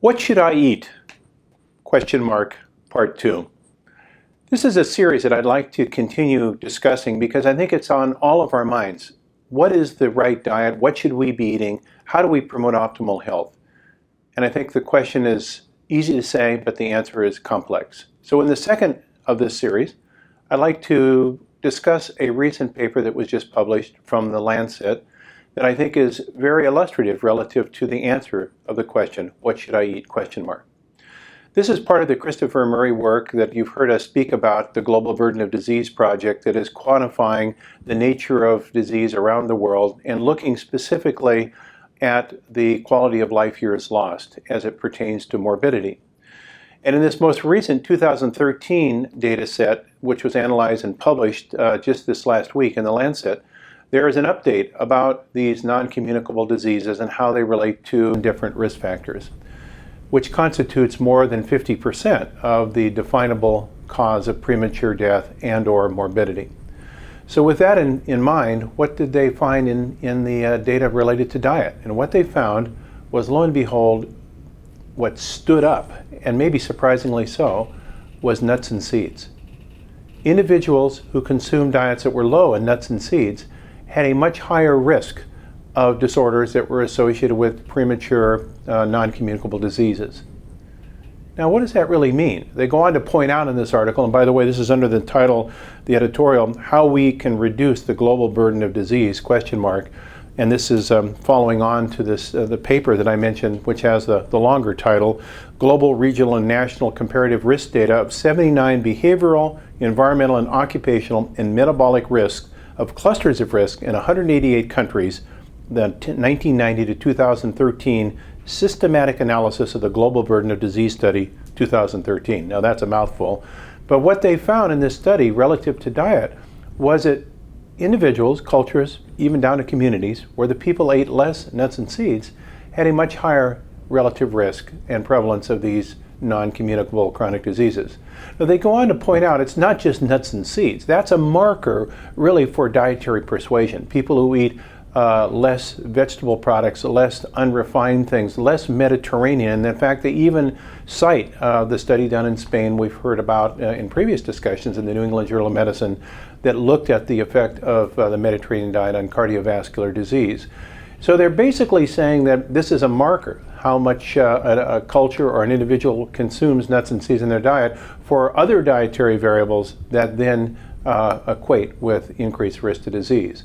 What should I eat? Question mark, part 2. This is a series that I'd like to continue discussing because I think it's on all of our minds. What is the right diet? What should we be eating? How do we promote optimal health? And I think the question is easy to say, but the answer is complex. So in the second of this series, I'd like to discuss a recent paper that was just published from the Lancet that I think is very illustrative relative to the answer of the question, what should I eat? Question mark. This is part of the Christopher Murray work that you've heard us speak about, the Global Burden of Disease project that is quantifying the nature of disease around the world and looking specifically at the quality of life years lost as it pertains to morbidity. And in this most recent 2013 data set, which was analyzed and published just this last week in the Lancet, there is an update about these non-communicable diseases and how they relate to different risk factors, which constitutes more than 50% of the definable cause of premature death and or morbidity. So with that in mind, what did they find in the data related to diet? And what they found was, lo and behold, what stood up, and maybe surprisingly so, was nuts and seeds. Individuals who consumed diets that were low in nuts and seeds had a much higher risk of disorders that were associated with premature non-communicable diseases. Now, what does that really mean? They go on to point out in this article, and by the way, this is under the title, the editorial, How We Can Reduce the Global Burden of Disease, question mark. And this is following on to this the paper that I mentioned, which has the longer title, Global, Regional, and National Comparative Risk Data of 79 Behavioral, Environmental, and Occupational and Metabolic Risks of Clusters of Risk in 188 countries, the 1990 to 2013 Systematic Analysis of the Global Burden of Disease Study, 2013. Now that's a mouthful. But what they found in this study relative to diet was that individuals, cultures, even down to communities, where the people ate less nuts and seeds, had a much higher relative risk and prevalence of these non-communicable chronic diseases. Now they go on to point out it's not just nuts and seeds. That's a marker really for dietary persuasion. People who eat less vegetable products, less unrefined things, less Mediterranean. In fact, they even cite the study done in Spain we've heard about in previous discussions in the New England Journal of Medicine that looked at the effect of the Mediterranean diet on cardiovascular disease. So they're basically saying that this is a marker, how much a culture or an individual consumes nuts and seeds in their diet for other dietary variables that then equate with increased risk to disease.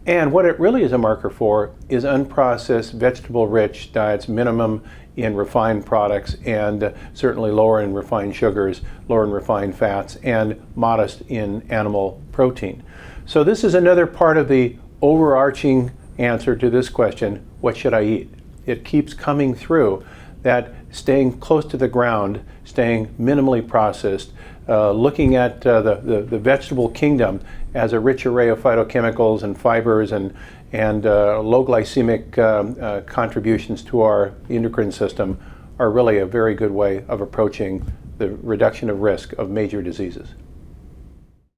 And what it really is a marker for is unprocessed, vegetable-rich diets, minimum in refined products, and certainly lower in refined sugars, lower in refined fats, and modest in animal protein. So this is another part of the overarching answer to this question, what should I eat? It keeps coming through that staying close to the ground, staying minimally processed, looking at the vegetable kingdom as a rich array of phytochemicals and fibers and low glycemic contributions to our endocrine system are really a very good way of approaching the reduction of risk of major diseases.